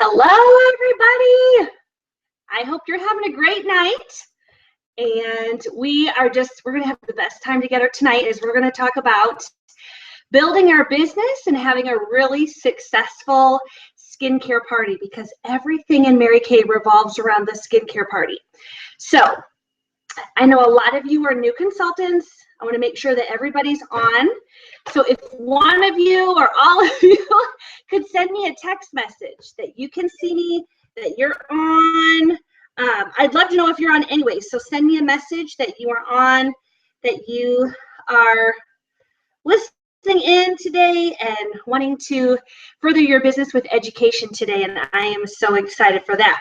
Hello, everybody. I hope you're having a great night. And we're going to have the best time together tonight as we're going to talk about building our business and having a really successful skincare party, because everything in Mary Kay revolves around the skincare party. So I know a lot of you are new consultants. I want to make sure that everybody's on. So if one of you or all of you could send me a text message that you can see me, that you're on. I'd love to know if you're on anyway. So send me a message that you are on, that you are listening in today and wanting to further your business with education today. And I am so excited for that.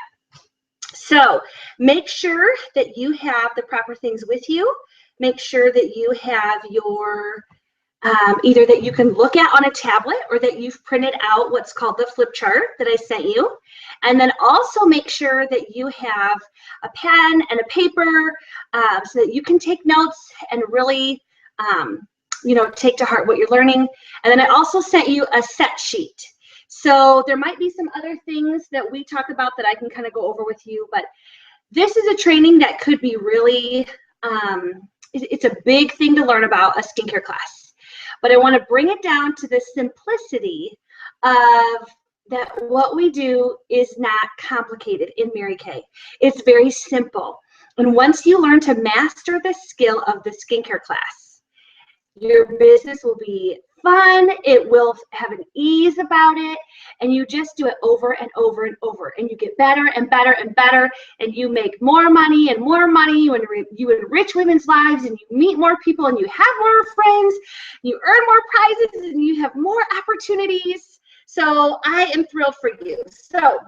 So make sure that you have the proper things with you. Make sure that you have your either that you can look at on a tablet or that you've printed out what's called the flip chart that I sent you. And then also make sure that you have a pen and a paper so that you can take notes and really, take to heart what you're learning. And then I also sent you a set sheet. So there might be some other things that we talk about that I can kind of go over with you, but this is a training that could be really, it's a big thing to learn about, a skincare class. But I want to bring it down to the simplicity of that what we do is not complicated in Mary Kay. It's very simple. And once you learn to master the skill of the skincare class, your business will be fun, it will have an ease about it, and you just do it over and over and over, and you get better and better and better, and you make more money and more money, you enrich women's lives, and you meet more people, and you have more friends, you earn more prizes, and you have more opportunities. So I am thrilled for you. So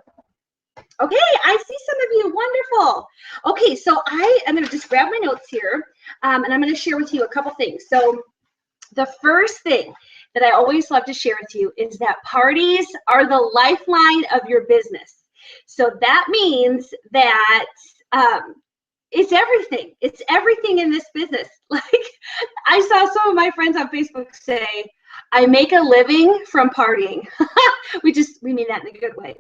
okay, I see some of you. Wonderful. Okay, so I am going to just grab my notes here, and I'm going to share with you a couple things. So the first thing that I always love to share with you is that parties are the lifeline of your business. So that means that it's everything. It's everything in this business. Like, I saw some of my friends on Facebook say, I make a living from partying. we mean that in a good way.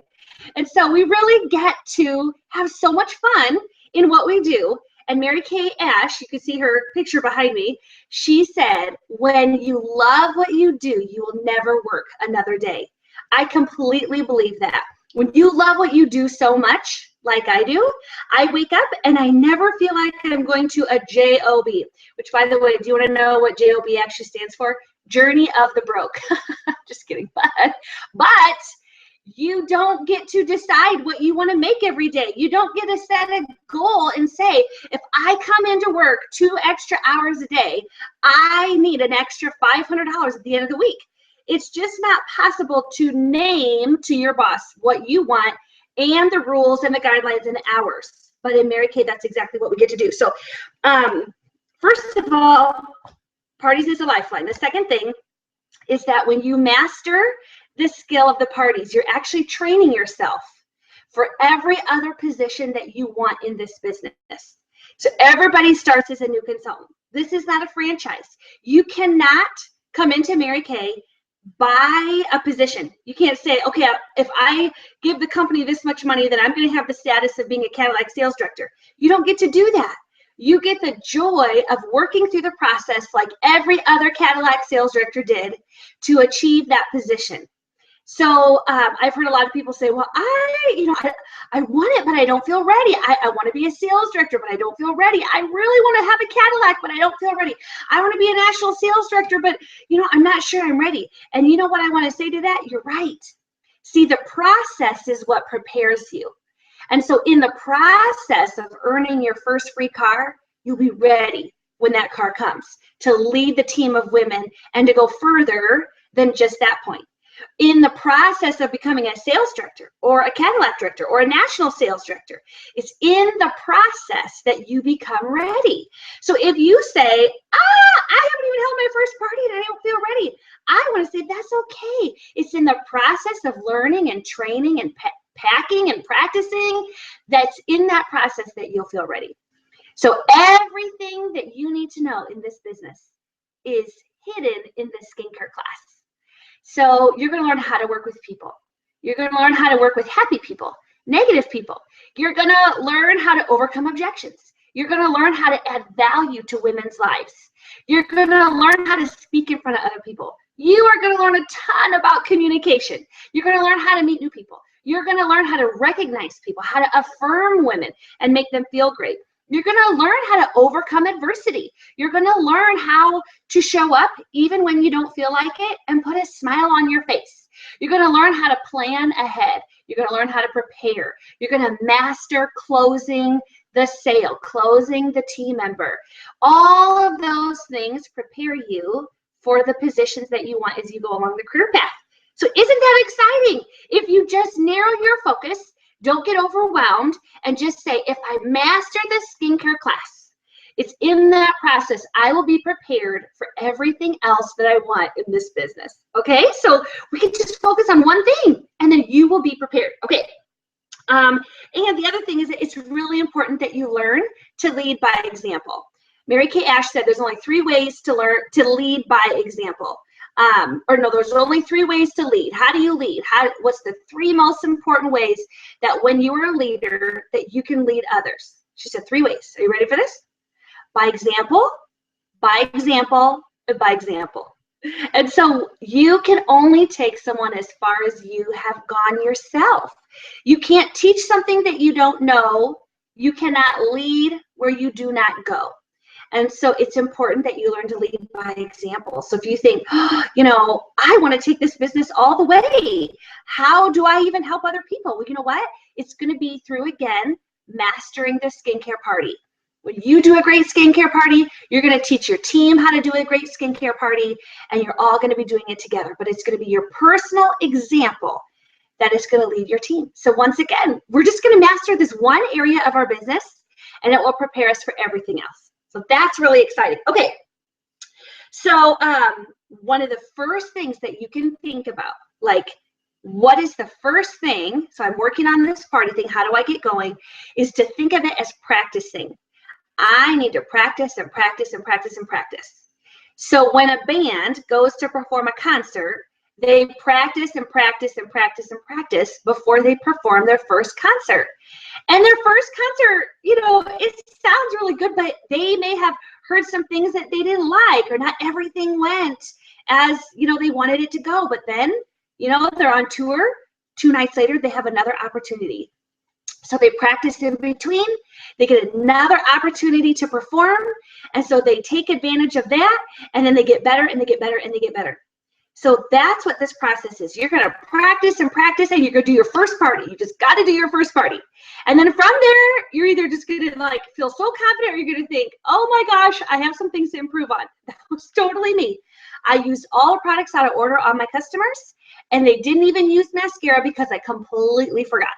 And so we really get to have so much fun in what we do. And Mary Kay Ash, you can see her picture behind me, she said, when you love what you do, you will never work another day. I completely believe that. When you love what you do so much, like I do, I wake up and I never feel like I'm going to a JOB, which, by the way, do you want to know what JOB actually stands for? Journey of the Broke. Just kidding. But you don't get to decide what you want to make every day. You don't get to set a goal and say, if I come into work 2 extra hours a day, I need an extra $500 at the end of the week. It's just not possible to name to your boss what you want and the rules and the guidelines and the hours. But in Mary Kay, that's exactly what we get to do. So first of all, parties is a lifeline. The second thing is that when you master the skill of the parties, you're actually training yourself for every other position that you want in this business. So everybody starts as a new consultant. This is not a franchise. You cannot come into Mary Kay, buy a position. You can't say, okay, if I give the company this much money, then I'm going to have the status of being a Cadillac sales director. You don't get to do that. You get the joy of working through the process like every other Cadillac sales director did to achieve that position. So I've heard a lot of people say, well, I want it, but I don't feel ready. I want to be a sales director, but I don't feel ready. I really want to have a Cadillac, but I don't feel ready. I want to be a national sales director, but I'm not sure I'm ready. And you know what I want to say to that? You're right. See, the process is what prepares you. And so in the process of earning your first free car, you'll be ready when that car comes to lead the team of women and to go further than just that point. In the process of becoming a sales director or a Cadillac director or a national sales director, it's in the process that you become ready. So if you say, I haven't even held my first party and I don't feel ready, I want to say that's okay. It's in the process of learning and training and packing and practicing, that's in that process that you'll feel ready. So everything that you need to know in this business is hidden in the skincare class. So you're going to learn how to work with people. You're going to learn how to work with happy people, negative people. You're going to learn how to overcome objections. You're going to learn how to add value to women's lives. You're going to learn how to speak in front of other people. You are going to learn a ton about communication. You're going to learn how to meet new people. You're going to learn how to recognize people, how to affirm women and make them feel great. You're going to learn how to overcome adversity. You're going to learn how to show up even when you don't feel like it and put a smile on your face. You're going to learn how to plan ahead. You're going to learn how to prepare. You're going to master closing the sale, closing the team member. All of those things prepare you for the positions that you want as you go along the career path. So isn't that exciting? If you just narrow your focus, don't get overwhelmed, and just say, if I master this skincare class, it's in that process, I will be prepared for everything else that I want in this business. Okay, so we can just focus on one thing, and then you will be prepared. Okay. And the other thing is that it's really important that you learn to lead by example. Mary Kay Ash said there's only 3 ways to learn to lead by example. There's only 3 ways to lead. How do you lead? What's the 3 most important ways that when you are a leader that you can lead others? She said 3 ways. Are you ready for this? By example, by example, and by example. And so you can only take someone as far as you have gone yourself. You can't teach something that you don't know. You cannot lead where you do not go. And so it's important that you learn to lead by example. So if you think, oh, I want to take this business all the way, how do I even help other people? Well, you know what? It's going to be through, again, mastering the skincare party. When you do a great skincare party, you're going to teach your team how to do a great skincare party, and you're all going to be doing it together. But it's going to be your personal example that is going to lead your team. So once again, we're just going to master this one area of our business, and it will prepare us for everything else. So that's really exciting. Okay, so one of the first things that you can think about, like, what is the first thing, so I'm working on this party thing, how do I get going, is to think of it as practicing. I need to practice and practice and practice and practice. So when a band goes to perform a concert, they practice and practice and practice and practice before they perform their first concert. And their first concert, it sounds really good, but they may have heard some things that they didn't like, or not everything went as, they wanted it to go. But then, they're on tour. 2 nights later, they have another opportunity. So they practice in between, they get another opportunity to perform, and so they take advantage of that, and then they get better, and they get better, and they get better. So that's what this process is. You're going to practice and practice, and you're going to do your first party. You just got to do your first party. And then from there, you're either just going to feel so confident, or you're going to think, oh my gosh, I have some things to improve on. That was totally me. I used all the products out of order on my customers, and they didn't even use mascara because I completely forgot.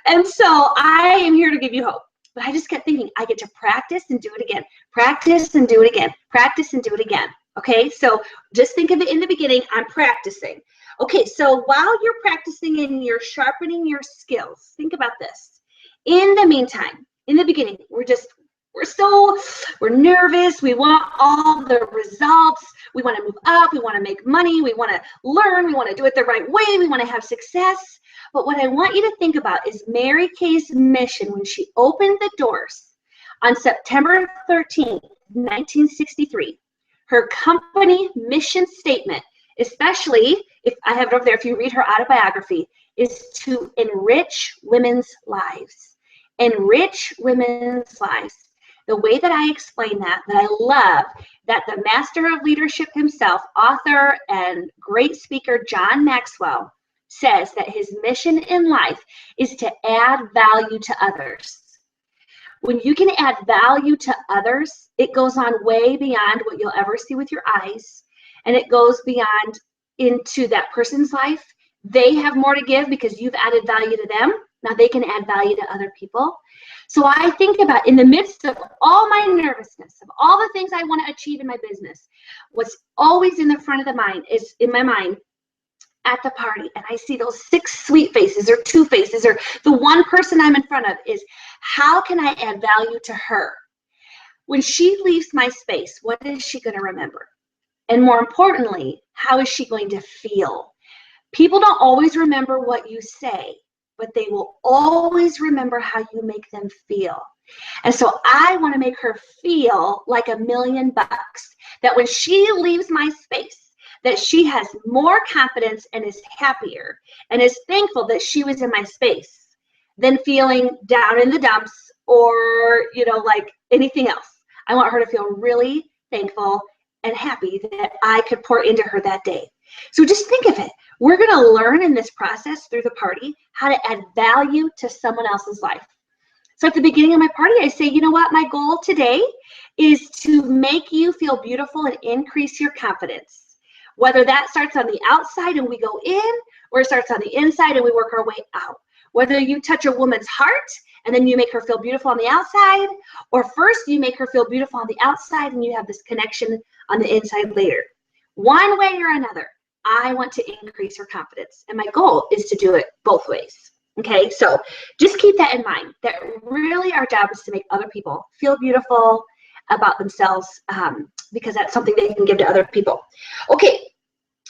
And so I am here to give you hope. But I just kept thinking, I get to practice and do it again. Practice and do it again. Practice and do it again. Okay, so just think of it in the beginning, I'm practicing. Okay, so while you're practicing and you're sharpening your skills, think about this. In the meantime, in the beginning, we're nervous. We want all the results. We want to move up. We want to make money. We want to learn. We want to do it the right way. We want to have success. But what I want you to think about is Mary Kay's mission when she opened the doors on September 13th, 1963. Her company mission statement, especially if I have it over there, if you read her autobiography, is to enrich women's lives. Enrich women's lives. The way that I explain that I love that the master of leadership himself, author and great speaker John Maxwell, says that his mission in life is to add value to others. When you can add value to others, it goes on way beyond what you'll ever see with your eyes, and it goes beyond into that person's life. They have more to give because you've added value to them. Now they can add value to other people. So I think about, in the midst of all my nervousness, of all the things I want to achieve in my business, what's always in the front of the mind is, in my mind, at the party, and I see those 6 sweet faces or 2 faces or the one person I'm in front of, is how can I add value to her? When she leaves my space, what is she going to remember? And more importantly, how is she going to feel? People don't always remember what you say, but they will always remember how you make them feel. And so I want to make her feel like $1,000,000, that when she leaves my space, that she has more confidence and is happier and is thankful that she was in my space than feeling down in the dumps or, like anything else. I want her to feel really thankful and happy that I could pour into her that day. So just think of it. We're going to learn in this process through the party how to add value to someone else's life. So at the beginning of my party, I say, you know what? My goal today is to make you feel beautiful and increase your confidence. Whether that starts on the outside and we go in, or it starts on the inside and we work our way out. Whether you touch a woman's heart and then you make her feel beautiful on the outside, or first you make her feel beautiful on the outside and you have this connection on the inside later. One way or another, I want to increase her confidence. And my goal is to do it both ways. Okay, so just keep that in mind, that really our job is to make other people feel beautiful about themselves, because that's something they can give to other people. Okay,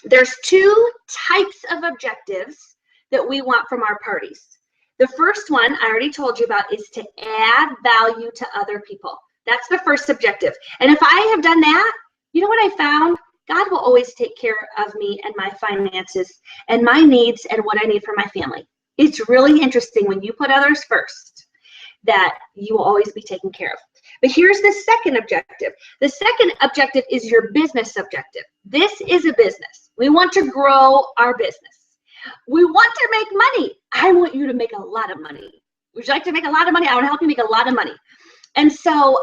there's two types of objectives that we want from our parties. The first one I already told you about is to add value to other people. That's the first objective. And if I have done that, you know what I found? God will always take care of me and my finances and my needs and what I need for my family. It's really interesting when you put others first that you will always be taken care of. But here's the second objective. The second objective is your business objective. This is a business. We want to grow our business. We want to make money. I want you to make a lot of money. Would you like to make a lot of money? I want to help you make a lot of money. And so,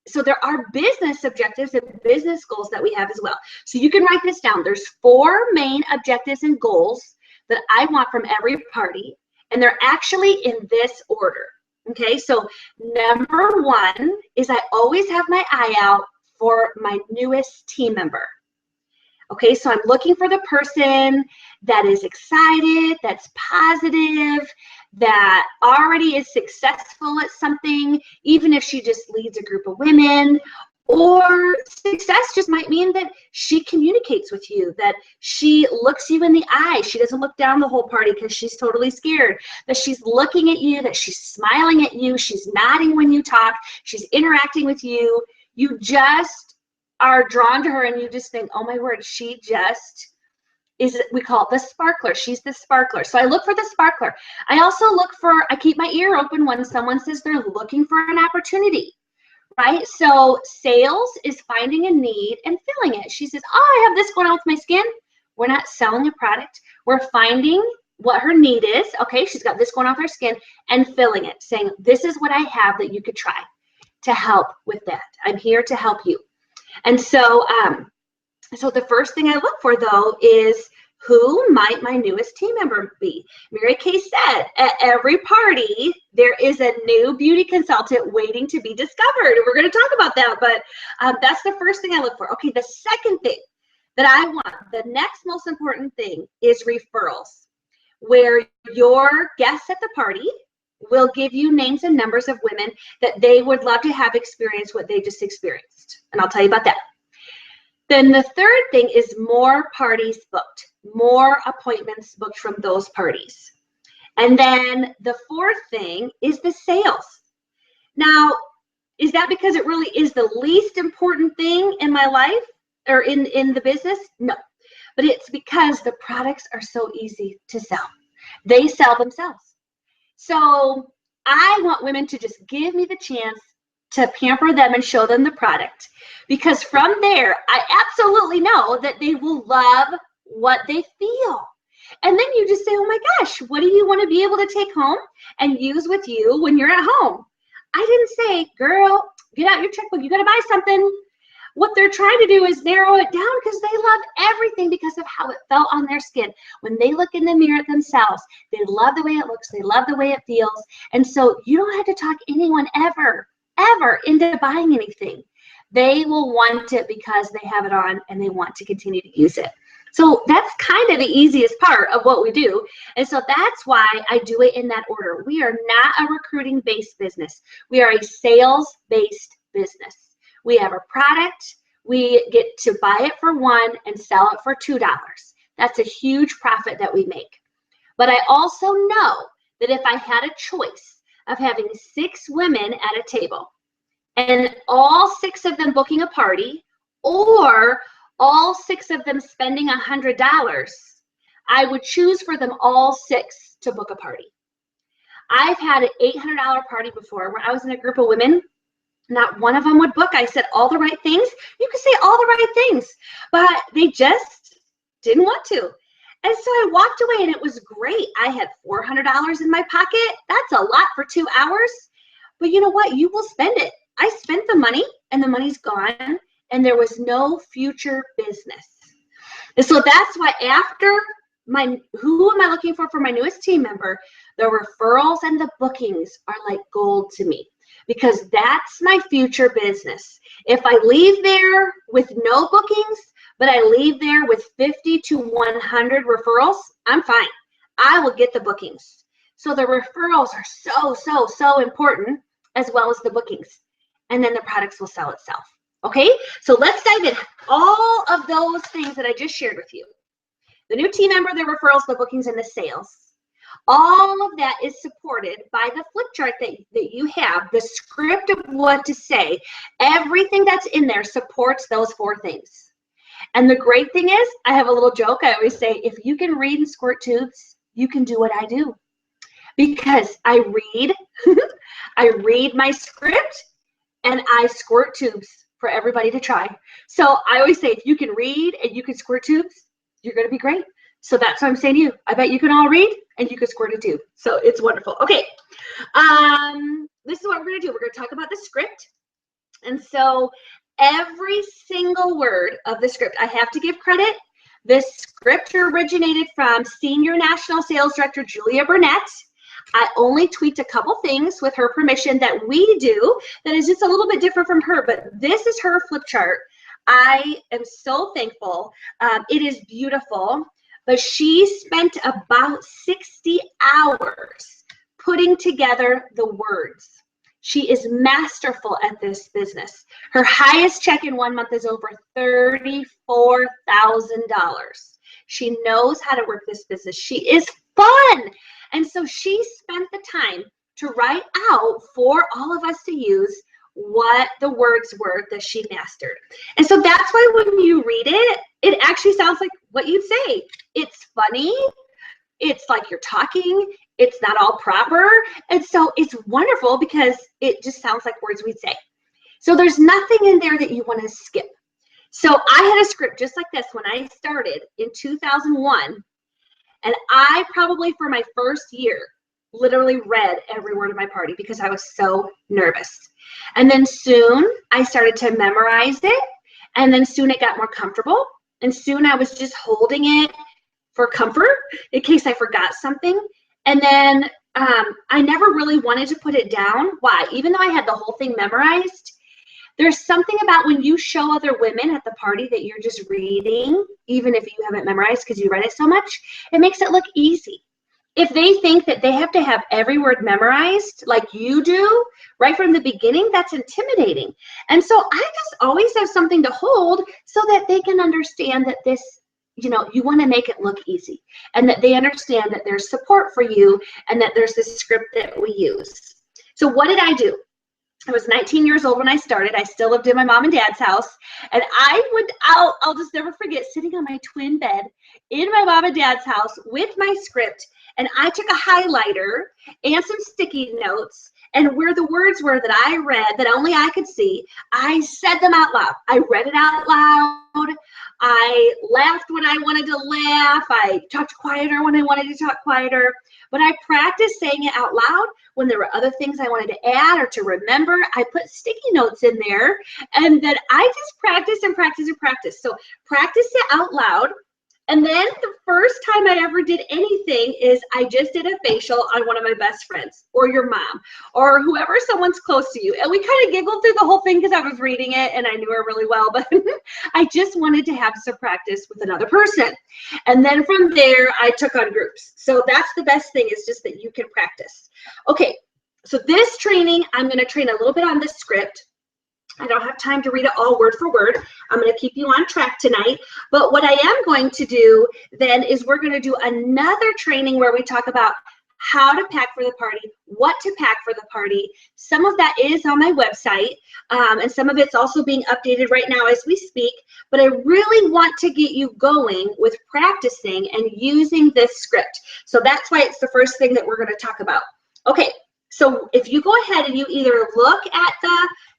so there are business objectives and business goals that we have as well. So you can write this down. There's 4 main objectives and goals that I want from every party, and they're actually in this order. Okay, so number 1 is I always have my eye out for my newest team member. Okay, so I'm looking for the person that is excited, that's positive, that already is successful at something, even if she just leads a group of women. Or success just might mean that she communicates with you, that she looks you in the eye. She doesn't look down the whole party because she's totally scared, that she's looking at you, that she's smiling at you, she's nodding when you talk, she's interacting with you. You just are drawn to her and you just think, oh my word, she just is, we call it the sparkler. She's the sparkler. So I look for the sparkler. I also look for, I keep my ear open when someone says they're looking for an opportunity. Right? So sales is finding a need and filling it. She says, oh, I have this going on with my skin. We're not selling a product. We're finding what her need is. Okay, she's got this going on with her skin and filling it, saying, this is what I have that you could try to help with that. I'm here to help you. And so, so the first thing I look for, though, is who might my newest team member be? Mary Kay said, at every party, there is a new beauty consultant waiting to be discovered. We're going to talk about that, but that's the first thing I look for. Okay, the second thing that I want, the next most important thing, is referrals, where your guests at the party will give you names and numbers of women that they would love to have experience what they just experienced. And I'll tell you about that. Then the third thing is more parties booked, more appointments booked from those parties. And then the fourth thing is the sales. Now, is that because it really is the least important thing in my life or in the business? No, but it's because the products are so easy to sell. They sell themselves. So I want women to just give me the chance to pamper them and show them the product, because from there I absolutely know that they will love what they feel. And then you just say, oh my gosh, what do you want to be able to take home and use with you when you're at home? I didn't say, girl, get out your checkbook, you got to buy something. What they're trying to do is narrow it down because they love everything because of how it felt on their skin. When they look in the mirror at themselves, they love the way it looks, they love the way it feels. And so you don't have to talk anyone ever into buying anything. They will want it because they have it on and they want to continue to use it. So that's kind of the easiest part of what we do. And so that's why I do it in that order. We are not a recruiting-based business. We are a sales-based business. We have a product. We get to buy it for $1 and sell it for $2. That's a huge profit that we make. But I also know that if I had a choice of having 6 women at a table and all 6 of them booking a party, or all 6 of them spending $100, I would choose for them all 6 to book a party. I've had an $800 party before where I was in a group of women. Not one of them would book. I said all the right things. You could say all the right things, but they just didn't want to. And so I walked away and it was great. I had $400 in my pocket. That's a lot for 2 hours. But you know what? You will spend it. I spent the money and the money's gone and there was no future business. And so that's why after who am I looking for my newest team member? The referrals and the bookings are like gold to me because that's my future business. If I leave there with no bookings, but I leave there with 50 to 100 referrals, I'm fine. I will get the bookings. So the referrals are so important, as well as the bookings. And then the products will sell itself. Okay, so let's dive in. All of those things that I just shared with you, the new team member, the referrals, the bookings, and the sales, all of that is supported by the flip chart that you have, the script of what to say. Everything that's in there supports those 4 things. And the great thing is, I have a little joke. I always say, if you can read and squirt tubes, you can do what I do. Because I read my script, and I squirt tubes for everybody to try. So I always say, if you can read and you can squirt tubes, you're going to be great. So that's what I'm saying to you. I bet you can all read and you can squirt a tube. So it's wonderful. Okay. This is what we're going to do. We're going to talk about the script. And so every single word of the script, I have to give credit. This script originated from Senior National Sales Director Julia Burnett. I only tweaked a couple things with her permission that we do that is just a little bit different from her, but this is her flip chart. I am so thankful. It is beautiful, but she spent about 60 hours putting together the words. She is masterful at this business. Her highest check in 1 month is over $34,000. She knows how to work this business. She is fun. And so she spent the time to write out for all of us to use what the words were that she mastered. And so that's why when you read it, it actually sounds like what you'd say. It's funny. It's like you're talking. It's not all proper. And so it's wonderful because it just sounds like words we'd say. So there's nothing in there that you want to skip. So I had a script just like this when I started in 2001. And I probably for my first year literally read every word of my party because I was so nervous. And then soon I started to memorize it. And then soon it got more comfortable. And soon I was just holding it for comfort in case I forgot something. And then I never really wanted to put it down. Why? Even though I had the whole thing memorized, there's something about when you show other women at the party that you're just reading, even if you haven't memorized because you read it so much, it makes it look easy. If they think that they have to have every word memorized like you do right from the beginning, that's intimidating. And so I just always have something to hold so that they can understand that this, you know, you want to make it look easy and that they understand that there's support for you and that there's this script that we use. So what did I do? I was 19 years old when I started. I still lived in my mom and dad's house. And I'll just never forget sitting on my twin bed in my mom and dad's house with my script. And I took a highlighter and some sticky notes. And where the words were that I read that only I could see, I said them out loud. I read it out loud. I laughed when I wanted to laugh. I talked quieter when I wanted to talk quieter. But I practiced saying it out loud when there were other things I wanted to add or to remember. I put sticky notes in there. And then I just practiced and practiced and practiced. So practice it out loud. And then the first time I ever did anything is I just did a facial on one of my best friends or your mom or whoever someone's close to you. And we kind of giggled through the whole thing because I was reading it and I knew her really well, but I just wanted to have some practice with another person. And then from there, I took on groups. So that's the best thing is just that you can practice. Okay, so this training, I'm going to train a little bit on the script. I don't have time to read it all word for word. I'm going to keep you on track tonight. But what I am going to do then is we're going to do another training where we talk about how to pack for the party, what to pack for the party. Some of that is on my website, and some of it's also being updated right now as we speak. But I really want to get you going with practicing and using this script. So that's why it's the first thing that we're going to talk about. Okay, so if you go ahead and you either look at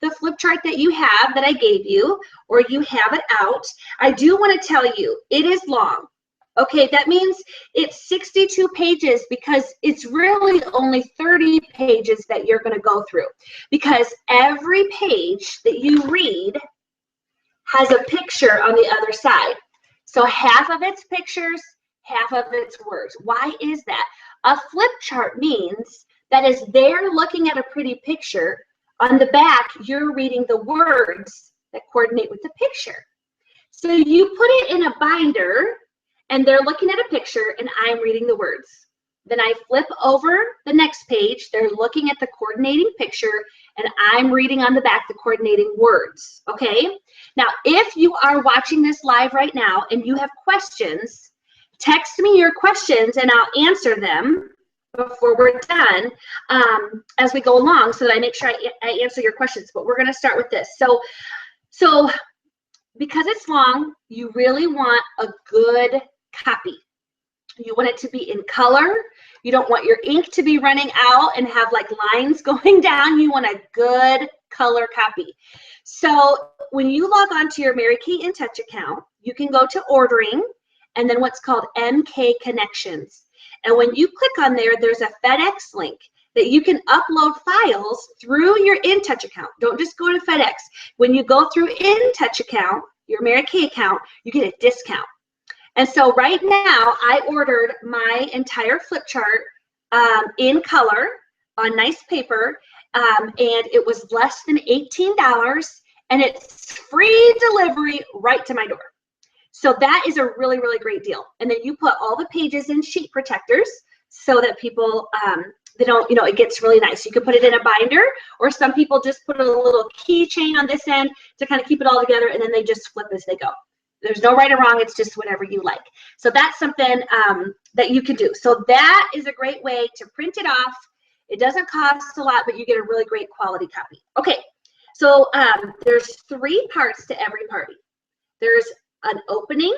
the flip chart that you have that I gave you, or you have it out, I do want to tell you it is long. Okay, that means it's 62 pages because it's really only 30 pages that you're going to go through, because every page that you read has a picture on the other side. So half of it's pictures, half of it's words. Why is that? A flip chart means that as they're looking at a pretty picture, on the back, you're reading the words that coordinate with the picture. So you put it in a binder, and they're looking at a picture, and I'm reading the words. Then I flip over the next page. They're looking at the coordinating picture, and I'm reading on the back the coordinating words, okay? Now, if you are watching this live right now and you have questions, text me your questions, and I'll answer them before we're done as we go along, so that I make sure I answer your questions. But we're going to start with this. So because it's long, you really want a good copy. You want it to be in color. You don't want your ink to be running out and have like lines going down. You want a good color copy. So when you log on to your Mary Kay InTouch account, you can go to ordering and then what's called MK Connections. And when you click on there, there's a FedEx link that you can upload files through your InTouch account. Don't just go to FedEx. When you go through InTouch account, your Mary Kay account, you get a discount. And so right now, I ordered my entire flip chart in color on nice paper, and it was less than $18, and it's free delivery right to my door. So that is a really, really great deal. And then you put all the pages in sheet protectors so that people, they don't, it gets really nice. You can put it in a binder, or some people just put a little keychain on this end to kind of keep it all together, and then they just flip as they go. There's no right or wrong. It's just whatever you like. So that's something that you can do. So that is a great way to print it off. It doesn't cost a lot, but you get a really great quality copy. Okay, so there's 3 parts to every party. There's an opening,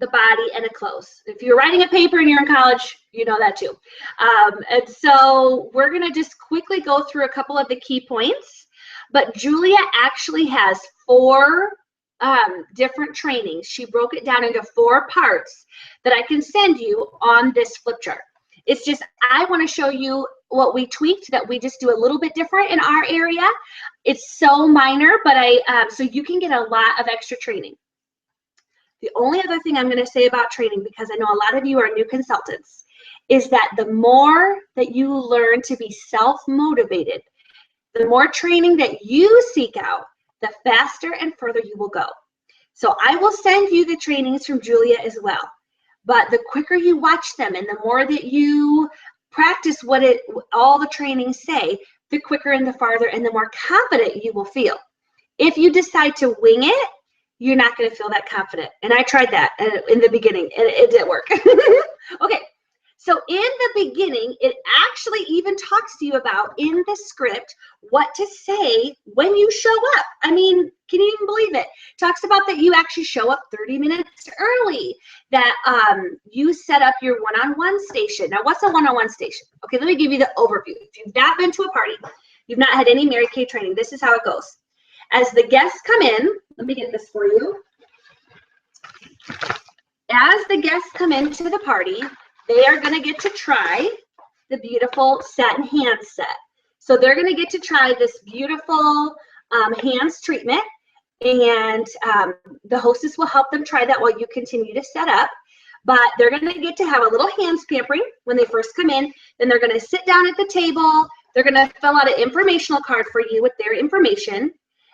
the body, and a close. If you're writing a paper and you're in college, you know that too. And so we're going to just quickly go through a couple of the key points. But Julia actually has 4 different trainings. She broke it down into 4 parts that I can send you on this flip chart. It's just, I want to show you what we tweaked that we just do a little bit different in our area. It's so minor, but so you can get a lot of extra training. The only other thing I'm going to say about training, because I know a lot of you are new consultants, is that the more that you learn to be self-motivated, the more training that you seek out, the faster and further you will go. So I will send you the trainings from Julia as well. But the quicker you watch them and the more that you practice what all the trainings say, the quicker and the farther and the more confident you will feel. If you decide to wing it, you're not going to feel that confident. And I tried that in the beginning, and it didn't work. Okay, so in the beginning, it actually even talks to you about, in the script, what to say when you show up. I mean, can you even believe it? It talks about that you actually show up 30 minutes early, that you set up your one-on-one station. Now, what's a one-on-one station? Okay, let me give you the overview. If you've not been to a party, you've not had any Mary Kay training, this is how it goes. As the guests come in, let me get this for you. As the guests come into the party, they are going to get to try the beautiful satin hands set. So they're going to get to try this beautiful hands treatment, and the hostess will help them try that while you continue to set up. But they're going to get to have a little hands pampering when they first come in. Then they're going to sit down at the table. They're going to fill out an informational card for you with their information.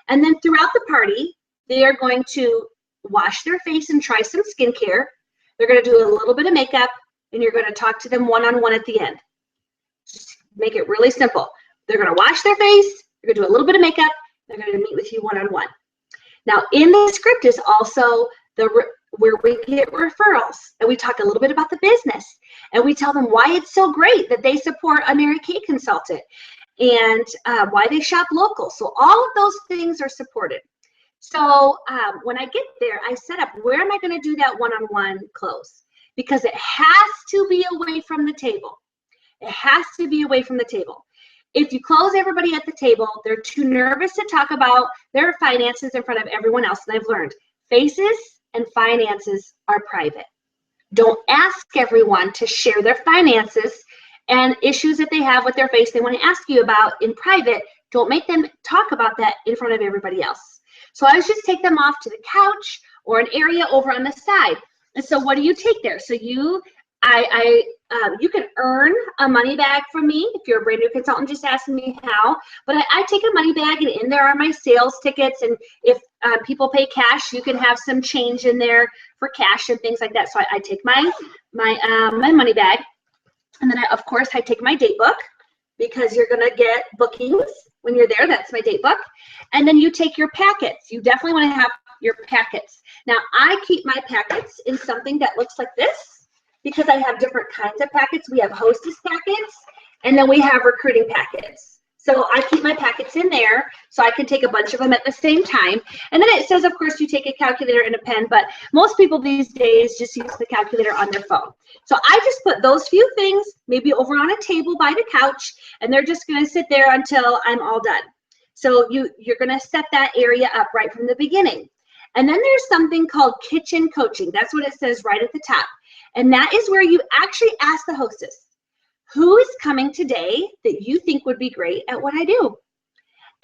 And then throughout the party, they are going to wash their face and try some skincare. They're going to do a little bit of makeup, and you're going to talk to them one-on-one at the end. Just make it really simple. They're going to wash their face, they're going to do a little bit of makeup, They're going to meet with you one-on-one. Now, in the script is also where we get referrals, and we talk a little bit about the business, and we tell them why it's so great that they support a Mary Kay consultant, and why they shop local. So all of those things are supported. So when I get there, I set up, where am I going to do that one-on-one close? Because it has to be away from the table. It has to be away from the table. If you close everybody at the table, they're too nervous to talk about their finances in front of everyone else. And I've learned faces and finances are private. Don't ask everyone to share their finances and issues that they have with their face they want to ask you about in private. Don't make them talk about that in front of everybody else. So I always just take them off to the couch or an area over on the side. And so what do you take there? So you can earn a money bag from me if you're a brand new consultant. Just ask me how. But I take a money bag, and in there are my sales tickets. And if people pay cash, you can have some change in there for cash and things like that. So I take my money bag, and then of course I take my date book, because you're gonna get bookings when you're there. That's my date book. And then you take your packets. You definitely want to have your packets. Now I keep my packets in something that looks like this, because I have different kinds of packets. We have hostess packets, and then we have recruiting packets. So I keep my packets in there so I can take a bunch of them at the same time. And then it says, of course, you take a calculator and a pen, but most people these days just use the calculator on their phone. So I just put those few things maybe over on a table by the couch, and they're just going to sit there until I'm all done. So you're going to set that area up right from the beginning. And then there's something called kitchen coaching. That's what it says right at the top. And that is where you actually ask the hostess, who is coming today that you think would be great at what I do?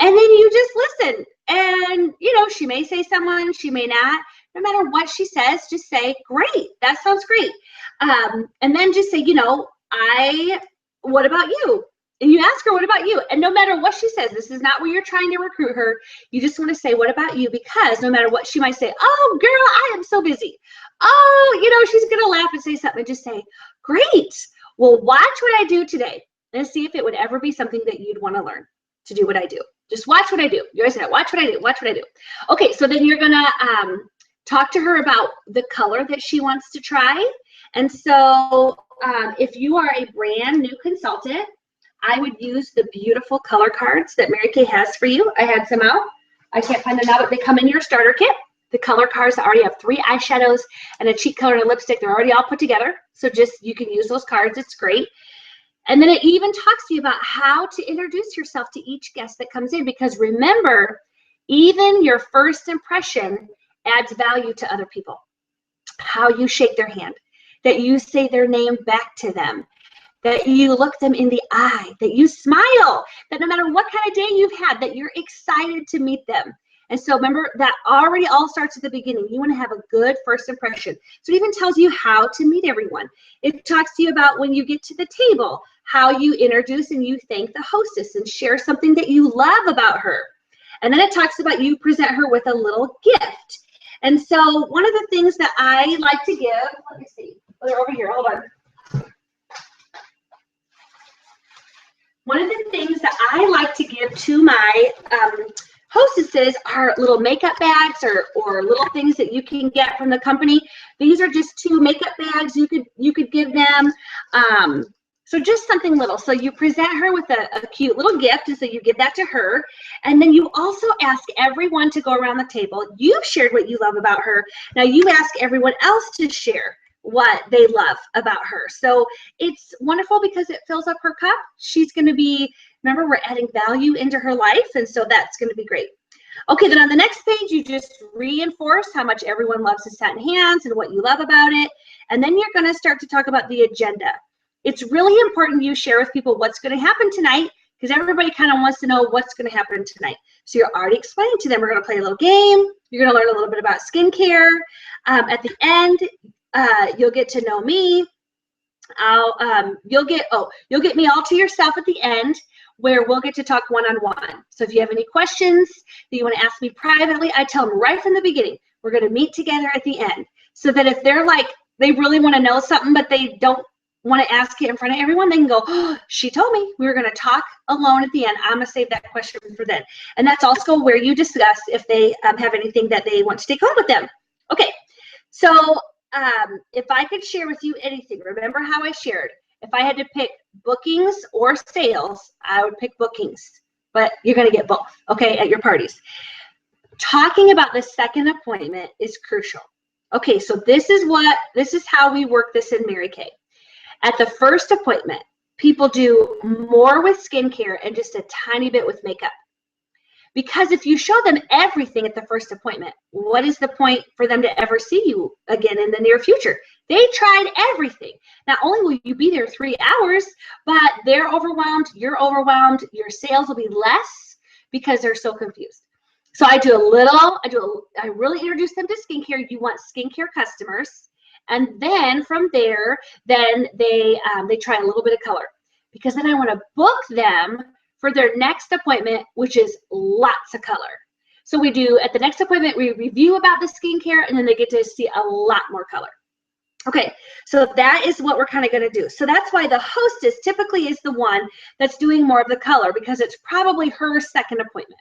And then you just listen. And, she may say someone, she may not. No matter what she says, just say, great, that sounds great. And then just say, what about you? And you ask her, what about you? And no matter what she says, this is not where you're trying to recruit her. You just want to say, what about you? Because no matter what she might say, oh, girl, I am so busy. Oh, she's going to laugh and say something. Just say, great. Well, watch what I do today and see if it would ever be something that you'd want to learn to do what I do. Just watch what I do. You always say, watch what I do, watch what I do. Okay, so then you're going to talk to her about the color that she wants to try. And so if you are a brand new consultant, I would use the beautiful color cards that Mary Kay has for you. I had some out. I can't find them now, but they come in your starter kit. The color cards already have 3 eyeshadows and a cheek color and a lipstick. They're already all put together. So you can use those cards. It's great. And then it even talks to you about how to introduce yourself to each guest that comes in, because remember, even your first impression adds value to other people. How you shake their hand, that you say their name back to them, that you look them in the eye, that you smile, that no matter what kind of day you've had, that you're excited to meet them. And so remember, that already all starts at the beginning. You want to have a good first impression. So it even tells you how to meet everyone. It talks to you about when you get to the table, how you introduce and you thank the hostess and share something that you love about her. And then it talks about you present her with a little gift. And so one of the things that I like to give, let me see, oh, they're over here, hold on. One of the things that I like to give to my hostesses are little makeup bags or little things that you can get from the company. These are just 2 makeup bags you could give them. So just something little. So you present her with a cute little gift, and so you give that to her. And then you also ask everyone to go around the table. You've shared what you love about her. Now you ask everyone else to share what they love about her. So it's wonderful because it fills up her cup. She's going to be, remember, we're adding value into her life, and so that's going to be great. Okay, then on the next page, you just reinforce how much everyone loves the satin hands and what you love about it. And then you're going to start to talk about the agenda. It's really important you share with people what's going to happen tonight, because everybody kind of wants to know what's going to happen tonight. So you're already explaining to them, we're going to play a little game. You're going to learn a little bit about skincare. At the end, you'll get to know me. You'll get me all to yourself at the end, where we'll get to talk one-on-one. So if you have any questions that you want to ask me privately, I tell them right from the beginning, we're going to meet together at the end. So that if they're like, they really want to know something, but they don't want to ask it in front of everyone, they can go, oh, she told me we were going to talk alone at the end. I'm going to save that question for then. And that's also where you discuss if they have anything that they want to take home with them. Okay, so if I could share with you anything, remember how I shared. If I had to pick bookings or sales, I would pick bookings, but you're going to get both, okay, at your parties. Talking about the second appointment is crucial. Okay, so this is how we work this in Mary Kay. At the first appointment, people do more with skincare and just a tiny bit with makeup. Because if you show them everything at the first appointment, what is the point for them to ever see you again in the near future? They tried everything. Not only will you be there 3 hours, but they're overwhelmed, you're overwhelmed, your sales will be less because they're so confused. So I really introduce them to skincare. You want skincare customers. And then from there, then they try a little bit of color, because then I want to book them for their next appointment, which is lots of color. So we do, at the next appointment, we review about the skincare, and then they get to see a lot more color. Okay, so that is what we're kind of going to do. So that's why the hostess typically is the one that's doing more of the color, because it's probably her second appointment.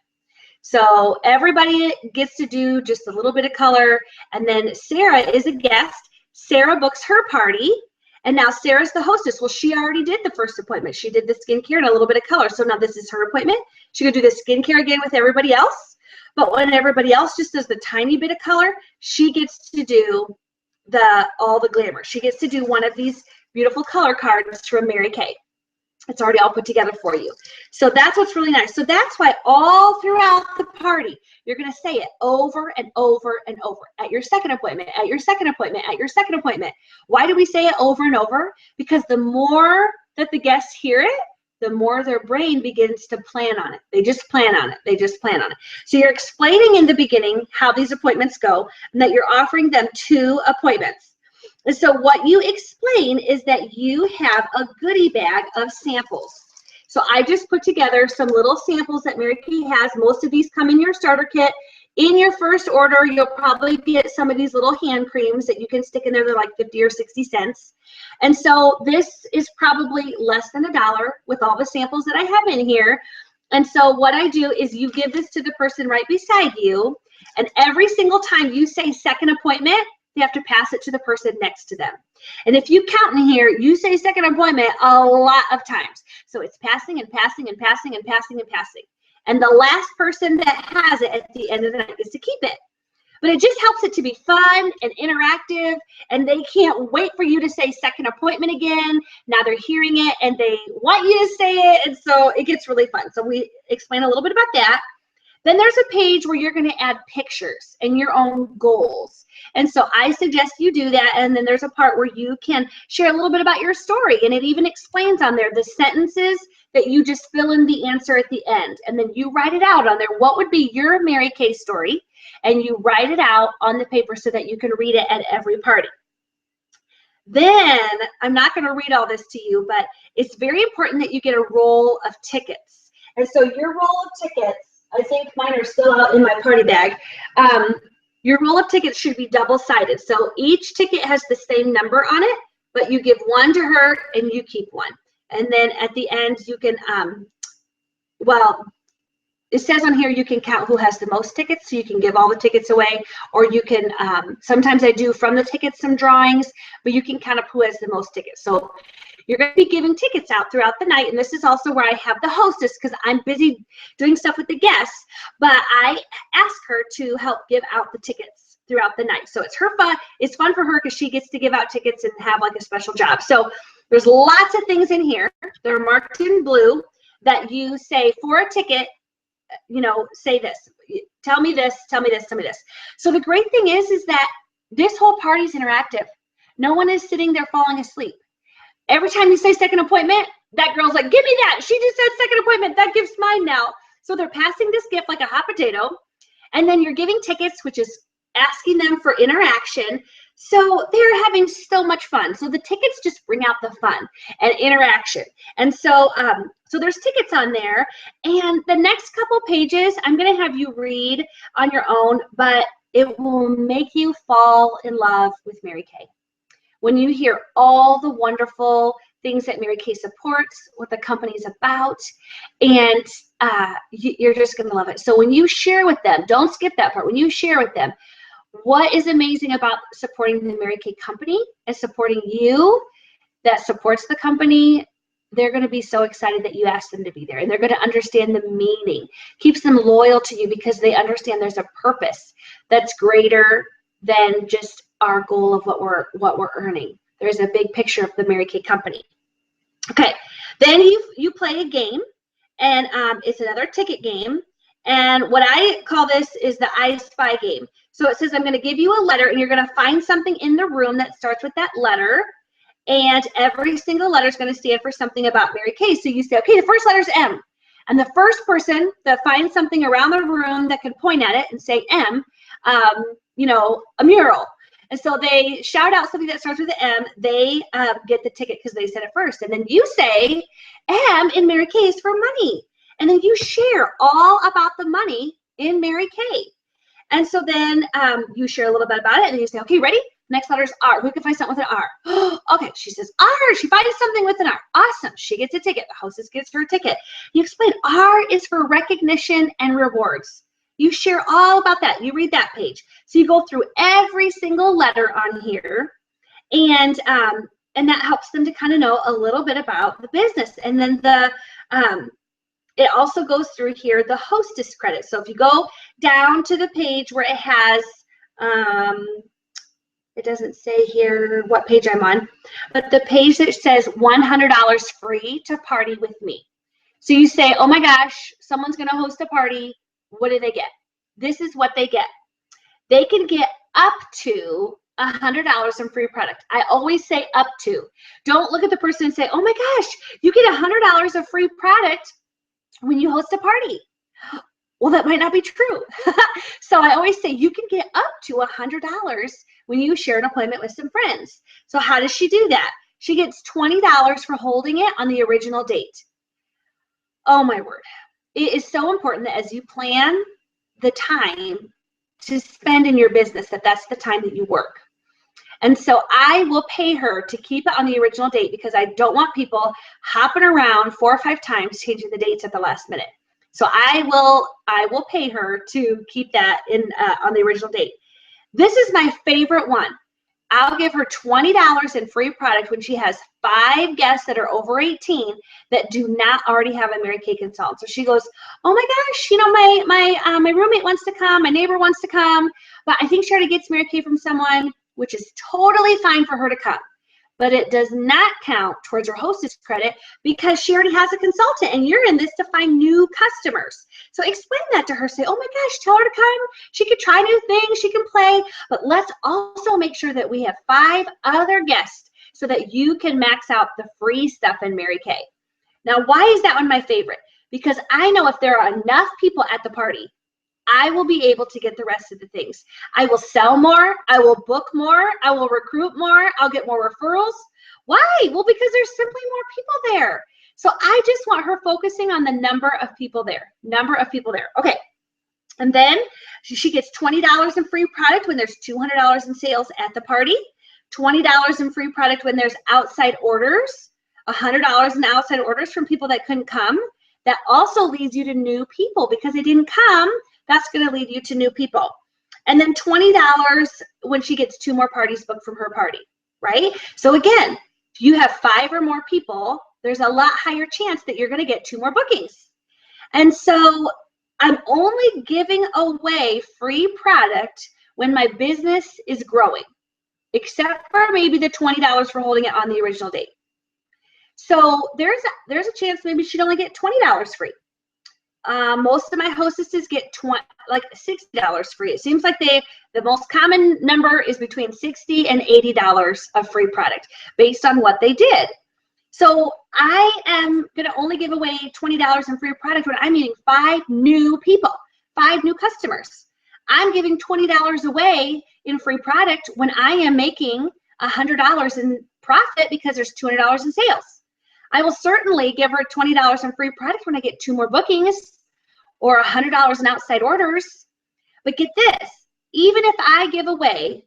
So everybody gets to do just a little bit of color, and then Sarah is a guest. Sarah books her party, and now Sarah's the hostess. Well, she already did the first appointment. She did the skincare and a little bit of color. So now this is her appointment. She's going to do the skincare again with everybody else. But when everybody else just does the tiny bit of color, she gets to do all the glamour. She gets to do one of these beautiful color cards from Mary Kay. It's already all put together for you. So that's what's really nice. So that's why all throughout the party, you're going to say it over and over and over. At your second appointment, at your second appointment, at your second appointment. Why do we say it over and over? Because the more that the guests hear it, the more their brain begins to plan on it. They just plan on it. They just plan on it. So you're explaining in the beginning how these appointments go, and that you're offering them 2 appointments. And so what you explain is that you have a goodie bag of samples. So I just put together some little samples that Mary Kay has. Most of these come in your starter kit. In your first order, you'll probably get some of these little hand creams that you can stick in there. They're like 50 or 60 cents. And so this is probably less than $1 with all the samples that I have in here. And so what I do is you give this to the person right beside you. And every single time you say second appointment, they have to pass it to the person next to them. And if you count in here, you say second appointment a lot of times. So it's passing and passing and passing and passing and passing. And the last person that has it at the end of the night is to keep it. But it just helps it to be fun and interactive, and they can't wait for you to say second appointment again. Now they're hearing it and they want you to say it, and so it gets really fun. So we explain a little bit about that. Then there's a page where you're going to add pictures and your own goals. And so I suggest you do that. And then there's a part where you can share a little bit about your story. And it even explains on there the sentences that you just fill in the answer at the end. And then you write it out on there. What would be your Mary Kay story? And you write it out on the paper so that you can read it at every party. Then, I'm not going to read all this to you, but it's very important that you get a roll of tickets. And so your roll of tickets, I think mine are still out in my party bag. Your roll of tickets should be double-sided. So each ticket has the same number on it, but you give one to her and you keep one. And then at the end, you can, it says on here you can count who has the most tickets, so you can give all the tickets away, or you can, sometimes I do from the tickets some drawings, but you can count up who has the most tickets. So you're going to be giving tickets out throughout the night, and this is also where I have the hostess because I'm busy doing stuff with the guests, but I ask her to help give out the tickets throughout the night. So it's her fun. It's fun for her because she gets to give out tickets and have like a special job. So there's lots of things in here. They're marked in blue that you say for a ticket, you know, say this, tell me this, tell me this, tell me this. So the great thing is that this whole party is interactive. No one is sitting there falling asleep. Every time you say second appointment, that girl's like, give me that. She just said second appointment. That gift's mine now. So they're passing this gift like a hot potato. And then you're giving tickets, which is asking them for interaction. So they're having so much fun. So the tickets just bring out the fun and interaction. And so, so there's tickets on there. And the next couple pages, I'm going to have you read on your own, but it will make you fall in love with Mary Kay. when you hear all the wonderful things that Mary Kay supports, what the company's about, and you're just going to love it. So when you share with them, don't skip that part. When you share with them what is amazing about supporting the Mary Kay company and supporting you that supports the company, they're going to be so excited that you asked them to be there, and they're going to understand the meaning. Keeps them loyal to you because they understand there's a purpose that's greater than just our goal of what we're earning. There's a big picture of the Mary Kay company. Okay, then you play a game, and it's another ticket game. And what I call this is the I Spy game. So it says I'm going to give you a letter, and you're going to find something in the room that starts with that letter. And every single letter is going to stand for something about Mary Kay. So you say, okay, the first letter is M. And the first person that finds something around the room that can point at it and say M, you know, a mural. And so they shout out something that starts with the M. They get the ticket because they said it first. And then you say M in Mary Kay is for money. And then you share all about the money in Mary Kay. And so then you share a little bit about it, and then you say, okay, ready? Next letter is R. Who can find something with an R? Okay, she says R. She finds something with an R. Awesome. She gets a ticket. The hostess gets her ticket. You explain R is for recognition and rewards. You share all about that. You read that page. So you go through every single letter on here, and that helps them to kind of know a little bit about the business. And then it also goes through here the hostess credit. So if you go down to the page where it has, it doesn't say here what page I'm on, but the page that says $100 free to party with me. So you say, oh my gosh, someone's going to host a party. What do they get? This is what they get. They can get up to $100 in free product. I always say up to. Don't look at the person and say, oh my gosh, you get $100 of free product when you host a party. Well, that might not be true. So I always say you can get up to $100 when you share an appointment with some friends. So how does she do that? She gets $20 for holding it on the original date. Oh my word. It is so important that as you plan the time to spend in your business, that's the time that you work. And so I will pay her to keep it on the original date because I don't want people hopping around 4 or 5 times changing the dates at the last minute. So I will pay her to keep that in on the original date. This is my favorite one. I'll give her $20 in free product when she has 5 guests that are over 18 that do not already have a Mary Kay consultant. So she goes, oh my gosh, you know, my roommate wants to come, my neighbor wants to come, but I think she already gets Mary Kay from someone, which is totally fine for her to come. But it does not count towards her hostess credit because she already has a consultant, and you're in this to find new customers. So explain that to her. Say, oh my gosh, tell her to come. She can try new things. She can play. But let's also make sure that we have 5 other guests so that you can max out the free stuff in Mary Kay. Now, why is that one my favorite? Because I know if there are enough people at the party, I will be able to get the rest of the things. I will sell more. I will book more. I will recruit more. I'll get more referrals. Why? Well, because there's simply more people there. So I just want her focusing on the number of people there. Okay. And then she gets $20 in free product when there's $200 in sales at the party, $20 in free product when there's outside orders, $100 in outside orders from people that couldn't come. That also leads you to new people because they didn't come. That's going to lead you to new people. And then $20 when she gets 2 more parties booked from her party, right? So again, if you have 5 or more people, there's a lot higher chance that you're going to get 2 more bookings. And so I'm only giving away free product when my business is growing, except for maybe the $20 for holding it on the original date. So there's a chance maybe she'd only get $20 free. Most of my hostesses get $60 free. It seems like the most common number is between $60 and $80 of free product based on what they did. So I am going to only give away $20 in free product when I'm meeting 5 new people, 5 new customers. I'm giving $20 away in free product when I am making $100 in profit because there's $200 in sales. I will certainly give her $20 in free product when I get 2 more bookings or $100 in outside orders. But get this, even if I give away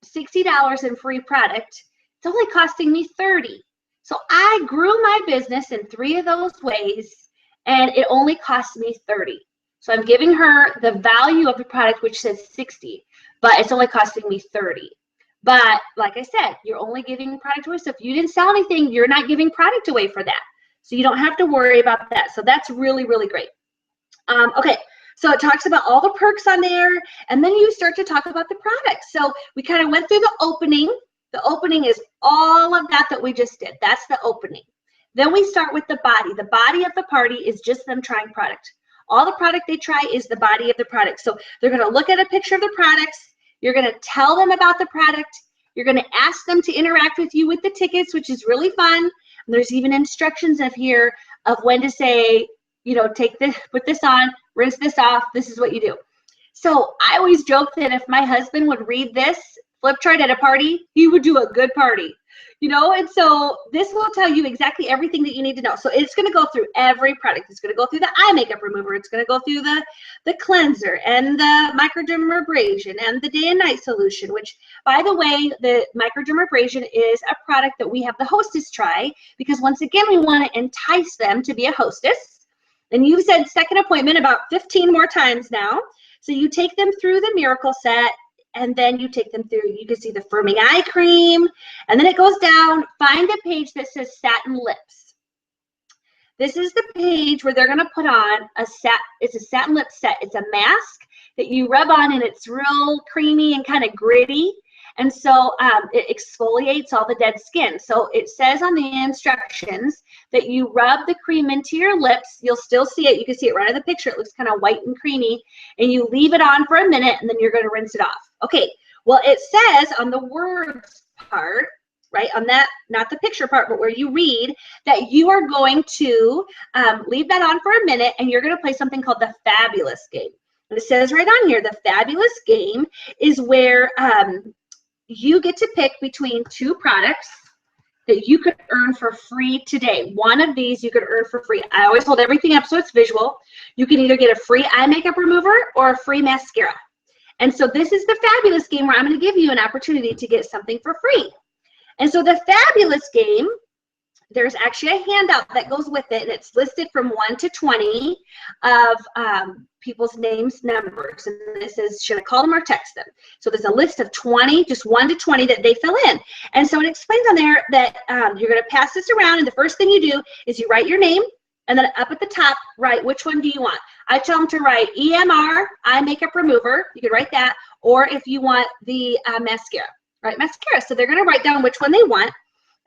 $60 in free product, it's only costing me $30. So I grew my business in 3 of those ways, and it only cost me $30. So I'm giving her the value of the product, which says $60, but it's only costing me $30. But like I said, you're only giving product away. So if you didn't sell anything, you're not giving product away for that. So you don't have to worry about that. So that's really, really great. Okay, so it talks about all the perks on there, and then you start to talk about the products. So we kind of went through the opening. The opening is all of that we just did. That's the opening. Then we start with the body. The body of the party is just them trying product. All the product they try is the body of the product. So they're going to look at a picture of the products. You're going to tell them about the product. You're going to ask them to interact with you with the tickets, which is really fun. And there's even instructions of here of when to say, you know, take this, put this on, rinse this off. This is what you do. So I always joke that if my husband would read this flip chart at a party, he would do a good party. You know, and so this will tell you exactly everything that you need to know. So it's going to go through every product. It's going to go through the eye makeup remover. It's going to go through the cleanser and the microdermabrasion and the day and night solution, which, by the way, the microdermabrasion is a product that we have the hostess try, because once again, we want to entice them to be a hostess. And you've said second appointment about 15 more times now. So you take them through the miracle set, and then you take them through, you can see the firming eye cream, and then it goes down. Find a page that says satin lips. This is the page where they're going to put on it's a satin lip set. It's a mask that you rub on, and it's real creamy and kind of gritty. And so it exfoliates all the dead skin. So it says on the instructions that you rub the cream into your lips. You'll still see it. You can see it right in the picture. It looks kind of white and creamy. And you leave it on for a minute, and then you're going to rinse it off. Okay, well, it says on the words part, right, on that, not the picture part, but where you read, that you are going to leave that on for a minute, and you're going to play something called the Fabulous Game. And it says right on here, the Fabulous Game is where you get to pick between 2 products that you could earn for free today. One of these you could earn for free. I always hold everything up so it's visual. You can either get a free eye makeup remover or a free mascara. And so this is the Fabulous Game, where I'm going to give you an opportunity to get something for free. And so the Fabulous Game, there's actually a handout that goes with it, and it's listed from 1 to 20 of people's names, numbers, and this is, should I call them or text them? So there's a list of 20, just 1 to 20 that they fill in. And so it explains on there that you're going to pass this around, and the first thing you do is you write your name, and then up at the top, write which one do you want. I tell them to write EMR, eye makeup remover. You could write that, or if you want the mascara, write mascara. So they're going to write down which one they want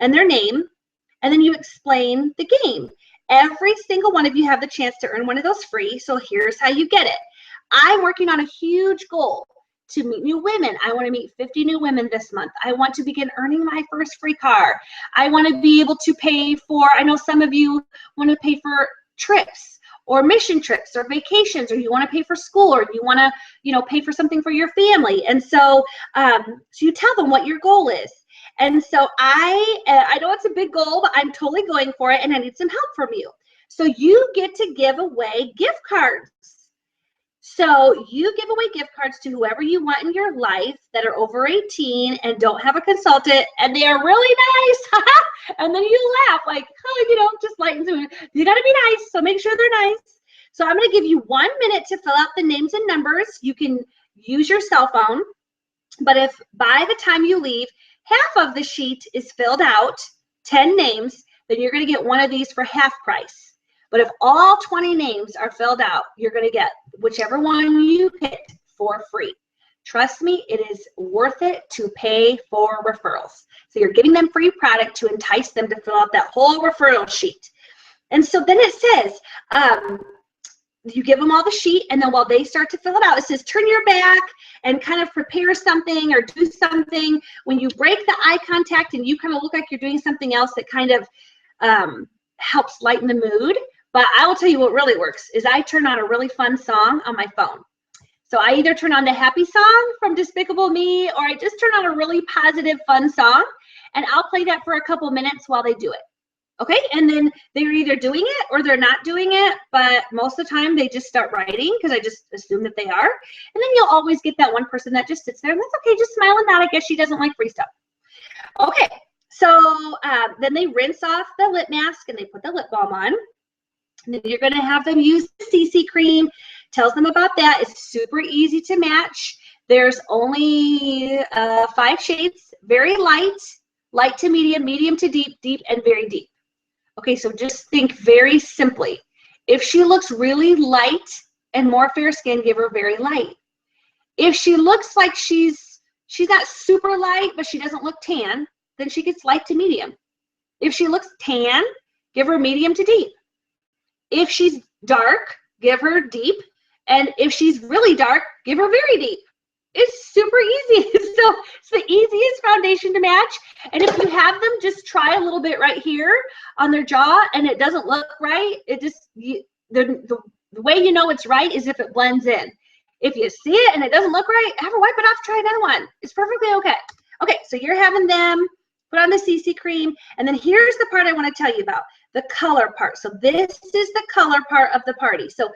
and their name, and then you explain the game. Every single one of you have the chance to earn one of those free, so here's how you get it. I'm working on a huge goal to meet new women. I want to meet 50 new women this month. I want to begin earning my first free car. I want to be able to pay for, I know some of you want to pay for trips or mission trips or vacations, or you want to pay for school, or you want to, you know, pay for something for your family. And so, so you tell them what your goal is. And so I know it's a big goal, but I'm totally going for it, and I need some help from you. So you get to give away gift cards. So you give away gift cards to whoever you want in your life that are over 18 and don't have a consultant, and they are really nice. And then you laugh like, oh, you know, just lightens the mood. You got to be nice, so make sure they're nice. So I'm going to give you 1 minute to fill out the names and numbers. You can use your cell phone, but if by the time you leave, half of the sheet is filled out, 10 names, then you're going to get one of these for half price. But if all 20 names are filled out, you're going to get whichever one you picked for free. Trust me, it is worth it to pay for referrals. So you're giving them free product to entice them to fill out that whole referral sheet. And so then it says, you give them all the sheet, and then while they start to fill it out, it says turn your back and kind of prepare something or do something. When you break the eye contact and you kind of look like you're doing something else, that kind of helps lighten the mood. But I will tell you what really works is I turn on a really fun song on my phone. So I either turn on the happy song from Despicable Me, or I just turn on a really positive, fun song, and I'll play that for a couple minutes while they do it. Okay, and then they're either doing it or they're not doing it, but most of the time they just start writing because I just assume that they are. And then you'll always get that one person that just sits there and that's okay, just smile and nod. I guess she doesn't like free stuff. Okay, so then they rinse off the lip mask and they put the lip balm on. And then you're going to have them use the CC cream. Tells them about that. It's super easy to match. There's only 5 shades, very light, light to medium, medium to deep, deep, and very deep. Okay, so just think very simply. If she looks really light and more fair skin, give her very light. If she looks like she's not super light, but she doesn't look tan, then she gets light to medium. If she looks tan, give her medium to deep. If she's dark, give her deep. And if she's really dark, give her very deep. It's super easy. So it's the easiest foundation to match. And if you have them just try a little bit right here on their jaw and it doesn't look right, it just, the way you know it's right is if it blends in. If you see it and it doesn't look right, have her wipe it off, try another one. It's perfectly okay. Okay, so you're having them put on the CC cream. And then here's the part I want to tell you about, the color part. So this is the color part of the party. So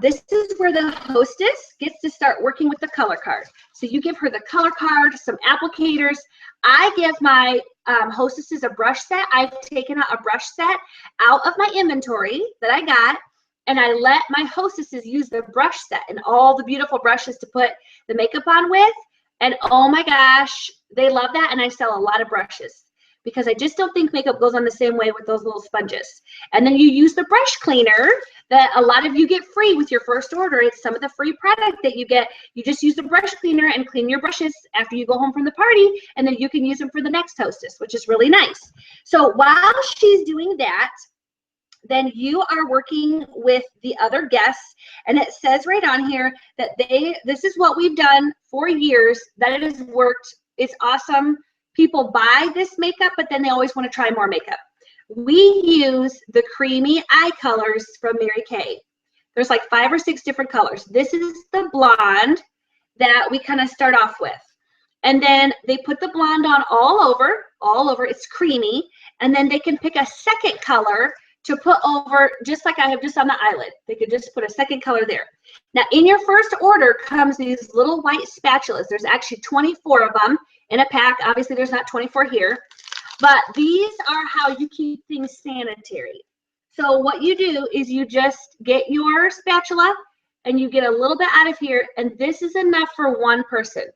this is where the hostess gets to start working with the color card. So you give her the color card, some applicators. I give my hostesses a brush set. I've taken out a brush set out of my inventory that I got, and I let my hostesses use the brush set and all the beautiful brushes to put the makeup on with. And oh my gosh, they love that. And I sell a lot of brushes because I just don't think makeup goes on the same way with those little sponges. And then you use the brush cleaner that a lot of you get free with your first order. It's some of the free product that you get. You just use the brush cleaner and clean your brushes after you go home from the party, and then you can use them for the next hostess, which is really nice. So while she's doing that, then you are working with the other guests, and it says right on here that this is what we've done for years, that it has worked. It's awesome. People buy this makeup, but then they always want to try more makeup. We use the creamy eye colors from Mary Kay. There's like 5 or 6 different colors. This is the blonde that we kind of start off with. And then they put the blonde on all over. It's creamy. And then they can pick a second color to put over, just like I have just on the eyelid. They could just put a second color there. Now, in your first order comes these little white spatulas. There's actually 24 of them in a pack. Obviously, there's not 24 here. But these are how you keep things sanitary. So what you do is you just get your spatula and you get a little bit out of here, and this is enough for one person.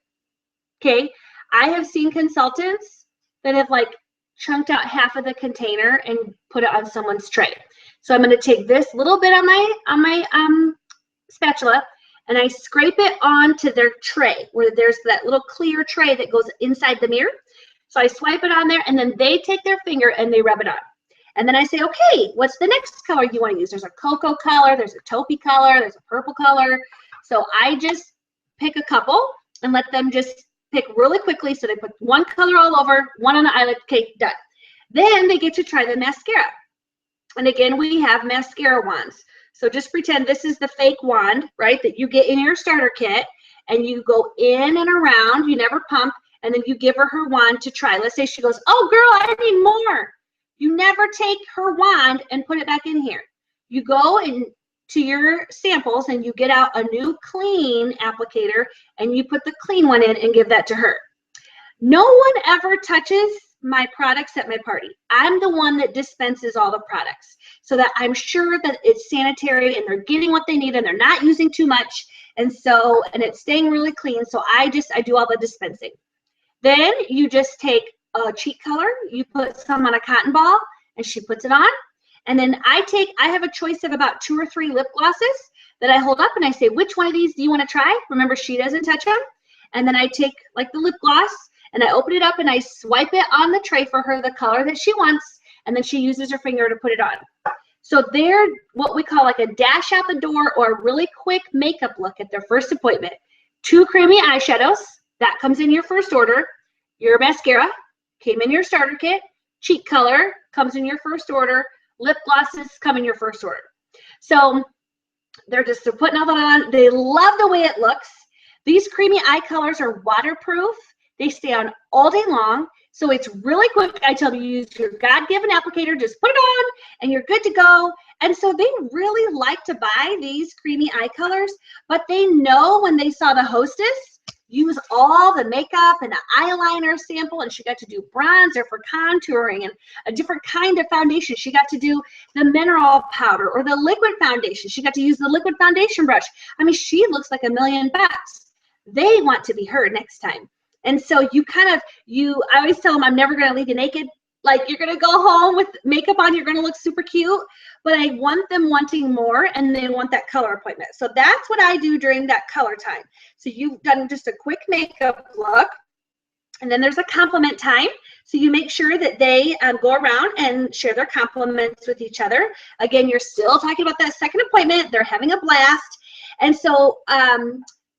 Okay? I have seen consultants that have like chunked out half of the container and put it on someone's tray. So I'm going to take this little bit on my spatula and I scrape it onto their tray where there's that little clear tray that goes inside the mirror. So I swipe it on there, and then they take their finger and they rub it on. And then I say, okay, what's the next color you want to use? There's a cocoa color, there's a taupey color, there's a purple color. So I just pick a couple and let them just pick really quickly. So they put one color all over, one on the eyelid, okay, done. Then they get to try the mascara. And again, we have mascara wands. So just pretend this is the fake wand, right, that you get in your starter kit, and you go in and around, you never pump, and then you give her wand to try. Let's say she goes, oh girl, I need more. You never take her wand and put it back in here. You go into your samples and you get out a new clean applicator and you put the clean one in and give that to her. No one ever touches my products at my party. I'm the one that dispenses all the products so that I'm sure that it's sanitary and they're getting what they need and they're not using too much. And it's staying really clean. So I do all the dispensing. Then you just take a cheek color, you put some on a cotton ball, and she puts it on. And then I have a choice of about 2 or 3 lip glosses that I hold up and I say, which one of these do you want to try? Remember, she doesn't touch them. And then I take like the lip gloss and I open it up and I swipe it on the tray for her, the color that she wants. And then she uses her finger to put it on. So they're what we call like a dash out the door or a really quick makeup look at their first appointment. 2 creamy eyeshadows. That comes in your first order. Your mascara came in your starter kit. Cheek color comes in your first order. Lip glosses come in your first order. So they're just putting all that on. They love the way it looks. These creamy eye colors are waterproof. They stay on all day long. So it's really quick. I tell you, use your God-given applicator, just put it on and you're good to go. And so they really like to buy these creamy eye colors, but they know when they saw the hostess use all the makeup and the eyeliner sample, and she got to do bronzer for contouring and a different kind of foundation. She got to do the mineral powder or the liquid foundation. She got to use the liquid foundation brush. I mean, she looks like $1,000,000. They want to be heard next time. And so I always tell them, I'm never going to leave you naked. Like, you're going to go home with makeup on, you're going to look super cute, but I want them wanting more, and they want that color appointment. So that's what I do during that color time. So you've done just a quick makeup look, and then there's a compliment time. So you make sure that they go around and share their compliments with each other. Again, you're still talking about that second appointment. They're having a blast. And so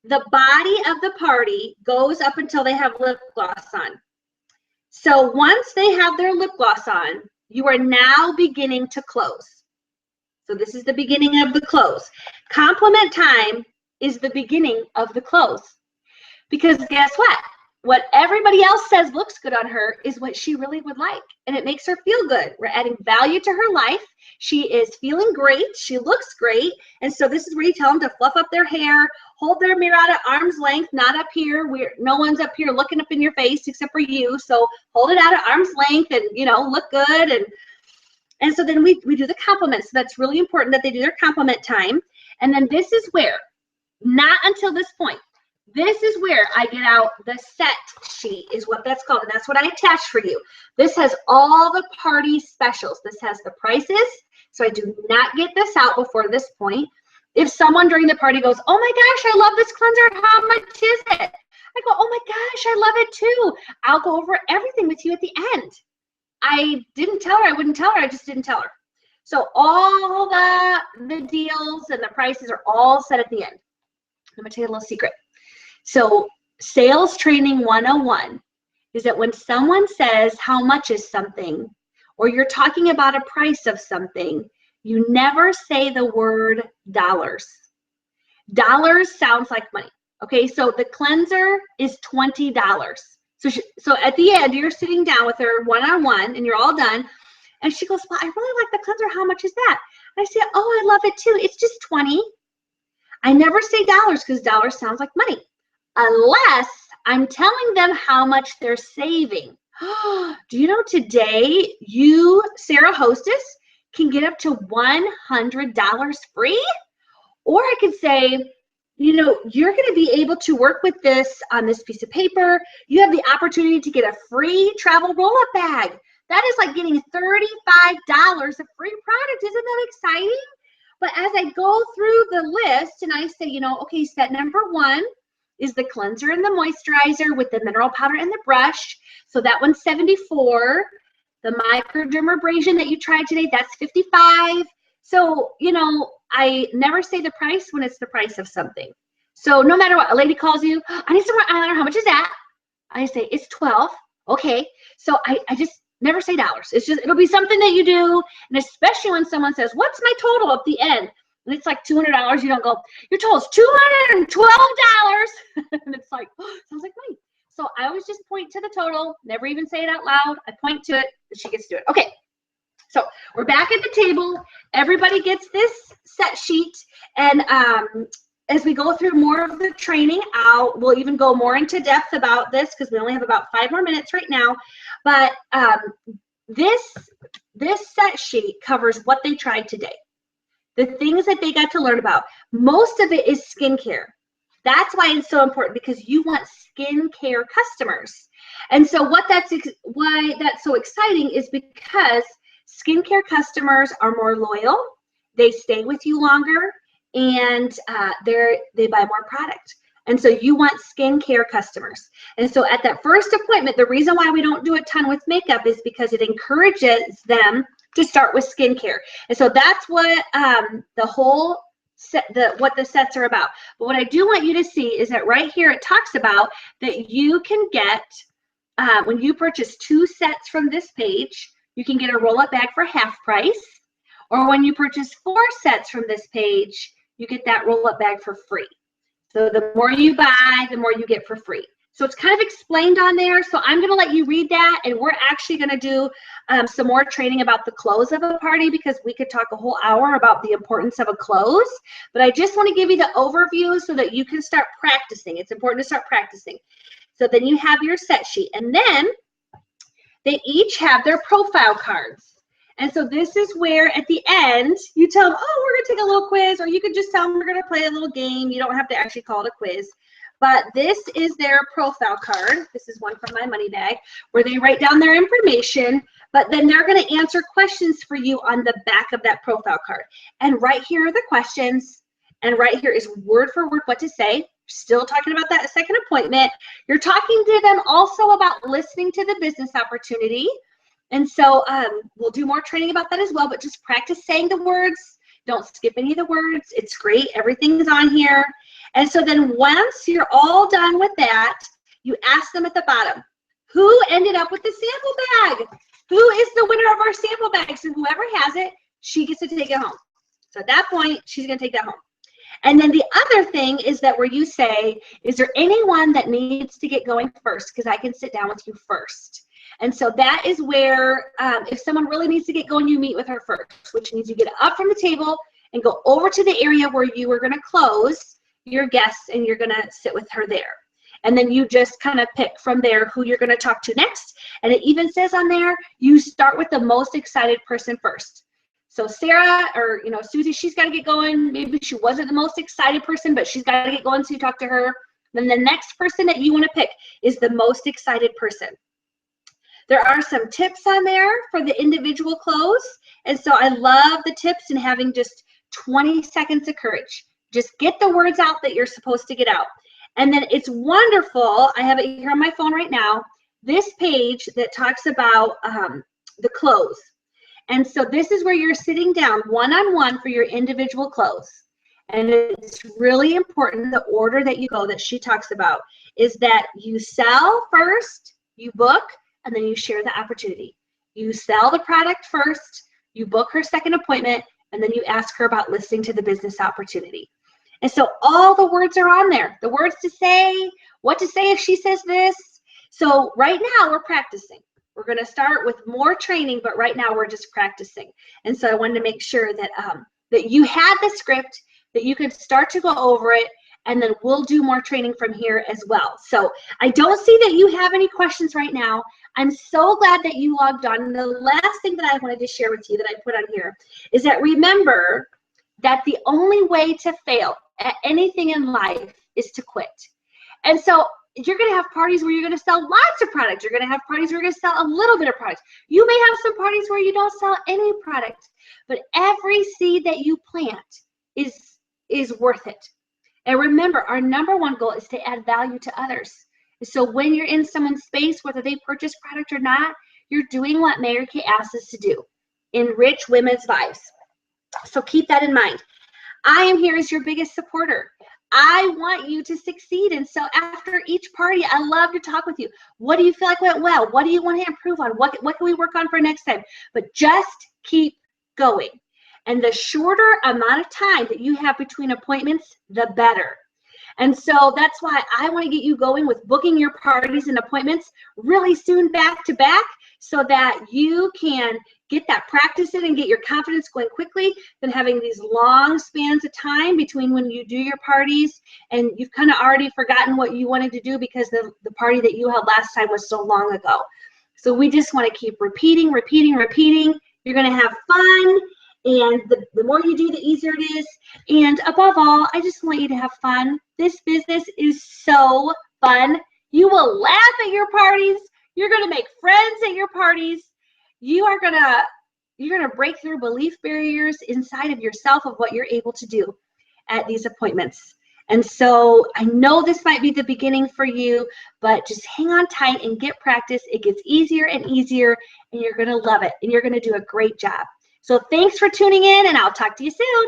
the body of the party goes up until they have lip gloss on. So once they have their lip gloss on, you are now beginning to close. So this is the beginning of the close. Compliment time is the beginning of the close. Because guess what? What everybody else says looks good on her is what she really would like. And it makes her feel good. We're adding value to her life. She is feeling great. She looks great. And so this is where you tell them to fluff up their hair, hold their mirror out at arm's length, not up here. No one's up here looking up in your face except for you. So hold it out at arm's length and, look good. And so then we do the compliments. So that's really important that they do their compliment time. And then this is where, not until this point, this is where I get out the set sheet, is what that's called. And that's what I attached for you. This has all the party specials. This has the prices. So I do not get this out before this point. If someone during the party goes, oh my gosh, I love this cleanser, how much is it? I go, oh my gosh, I love it too. I'll go over everything with you at the end. I didn't tell her, I wouldn't tell her, I just didn't tell her. So all the deals and the prices are all set at the end. I'm gonna tell you a little secret. So sales training 101 is that when someone says how much is something, or you're talking about a price of something, you never say the word dollars. Dollars sounds like money. Okay, so the cleanser is $20. So at the end, you're sitting down with her one-on-one and you're all done. And she goes, well, I really like the cleanser. How much is that? And I say, oh, I love it too. It's just 20. I never say dollars because dollars sounds like money. Unless I'm telling them how much they're saving. Do you know today you, Sarah Hostess, can get up to $100 free? Or I could say, you're going to be able to work with this on this piece of paper. You have the opportunity to get a free travel roll-up bag. That is like getting $35 of free product. Isn't that exciting? But as I go through the list and I say, okay, set number 1 is the cleanser and the moisturizer with the mineral powder and the brush. So that one's $74. The microdermabrasion that you tried today, that's $55. So, I never say the price when it's the price of something. So no matter what, a lady calls you, I need some more eyeliner. How much is that? I say, it's $12. Okay. So I just never say dollars. It'll be something that you do. And especially when someone says, what's my total at the end? And it's like $200. You don't go, your total is $212. And it's like, oh, sounds like money. So I always just point to the total, never even say it out loud. I point to it, and she gets to do it. Okay. So we're back at the table. Everybody gets this set sheet. And as we go through more of the training, we'll even go more into depth about this because we only have about 5 more minutes right now. But this set sheet covers what they tried today. The things that they got to learn about. Most of it is skincare. That's why it's so important, because you want skincare customers. And so why that's so exciting is because skincare customers are more loyal, they stay with you longer, and they buy more product. And so you want skincare customers. And so at that first appointment, the reason why we don't do a ton with makeup is because it encourages them to start with skincare. And so that's what the whole set, what the sets are about. But what I do want you to see is that right here it talks about that you can get, when you purchase 2 sets from this page, you can get a roll-up bag for half price. Or when you purchase 4 sets from this page, you get that roll-up bag for free. So the more you buy, the more you get for free. So it's kind of explained on there. So I'm going to let you read that, and we're actually going to do some more training about the close of a party, because we could talk a whole hour about the importance of a close. But I just want to give you the overview so that you can start practicing. It's important to start practicing. So then you have your set sheet, and then they each have their profile cards. And so this is where at the end you tell them, oh, we're going to take a little quiz, or you could just tell them we're going to play a little game. You don't have to actually call it a quiz. But this is their profile card. This is one from my money bag, where they write down their information, but then they're going to answer questions for you on the back of that profile card. And right here are the questions, and right here is word for word what to say. Still talking about that second appointment. You're talking to them also about listening to the business opportunity. And so we'll do more training about that as well, but just practice saying the words. Don't skip any of the words. It's great. Everything is on here. And so then once you're all done with that, you ask them at the bottom, who ended up with the sample bag? Who is the winner of our sample bags? And whoever has it, she gets to take it home. So at that point, she's going to take that home. And then the other thing is that where you say, is there anyone that needs to get going first? Because I can sit down with you first. And so that is where if someone really needs to get going, you meet with her first, which means you get up from the table and go over to the area where you are going to close your guests, and you're going to sit with her there. And then you just kind of pick from there who you're going to talk to next. And it even says on there, you start with the most excited person first. So Sarah, or Susie, she's got to get going. Maybe she wasn't the most excited person, but she's got to get going, so you talk to her. Then the next person that you want to pick is the most excited person. There are some tips on there for the individual close. And so I love the tips and having just 20 seconds of courage. Just get the words out that you're supposed to get out. And then it's wonderful. I have it here on my phone right now. This page that talks about the close. And so this is where you're sitting down one-on-one for your individual close. And it's really important, the order that you go that she talks about is that you sell first, you book, and then you share the opportunity. You sell the product first, you book her second appointment, and then you ask her about listening to the business opportunity. And so all the words are on there. The words to say, what to say if she says this. So right now we're practicing. We're going to start with more training, but right now we're just practicing. And so I wanted to make sure that that you had the script, that you could start to go over it, and then we'll do more training from here as well. So I don't see that you have any questions right now. I'm so glad that you logged on. And the last thing that I wanted to share with you that I put on here is that remember that the only way to fail at anything in life is to quit. And so you're going to have parties where you're going to sell lots of products. You're going to have parties where you're going to sell a little bit of product. You may have some parties where you don't sell any product, but every seed that you plant is worth it. And remember, our number one goal is to add value to others. So when you're in someone's space, whether they purchase product or not, you're doing what Mary Kay asked us to do, enrich women's lives. So keep that in mind. I am here as your biggest supporter. I want you to succeed. And so after each party, I love to talk with you. What do you feel like went well? What do you want to improve on? What can we work on for next time? But just keep going. And the shorter amount of time that you have between appointments, the better. And so that's why I want to get you going with booking your parties and appointments really soon back to back, so that you can get that practice in and get your confidence going quickly than having these long spans of time between when you do your parties and you've kind of already forgotten what you wanted to do because the party that you held last time was so long ago. So we just want to keep repeating. You're going to have fun. And the more you do, the easier it is. And above all, I just want you to have fun. This business is so fun. You will laugh at your parties. You're going to make friends at your parties. You're going to break through belief barriers inside of yourself of what you're able to do at these appointments. And so I know this might be the beginning for you, but just hang on tight and get practice. It gets easier and easier, and you're going to love it, and you're going to do a great job. So thanks for tuning in, and I'll talk to you soon.